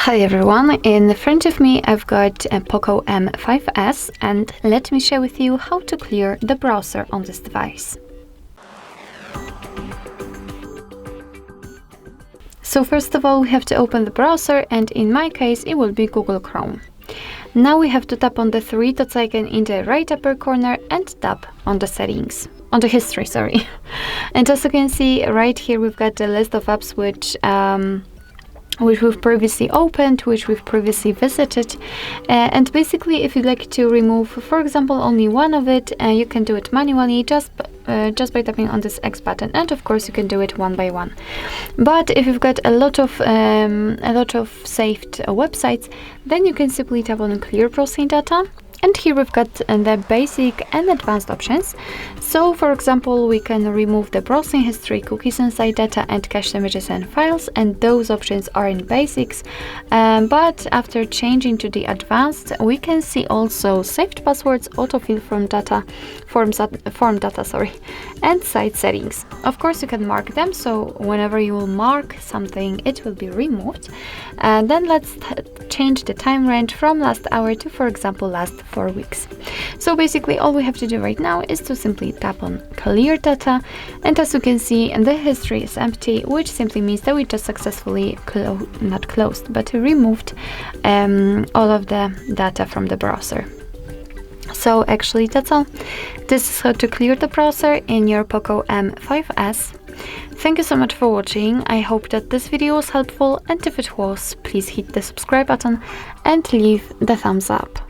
Hi everyone, in front of me I've got a POCO M5s and let me share with you how to clear the browser on this device. So first of all we have to open the browser, and in my case it will be Google Chrome. Now we have to tap on the three dots icon in the right upper corner and tap on the settings. On the history, sorry. And as you can see right here we've got the list of apps which we've previously opened, which we've previously visited, and basically if you'd like to remove, for example, only one of it, you can do it manually just by tapping on this X button, and of course you can do it one by one. But if you've got a lot of saved websites, then you can simply tap on clear browsing data. And here we've got the basic and advanced options. So for example, we can remove the browsing history, cookies and site data, and cached images and files, and those options are in basics. But after changing to the advanced, we can see also saved passwords, autofill form data, and site settings. Of course you can mark them, so whenever you will mark something it will be removed. And then let's change the time range from last hour to, for example, last 4 weeks. So basically all we have to do right now is to simply tap on clear data, and as you can see the history is empty, which simply means that we just successfully removed all of the data from the browser. So actually that's all. This is how to clear the browser in your POCO M5s. Thank you so much for watching. I hope that this video was helpful, and if it was, please hit the subscribe button and leave the thumbs up.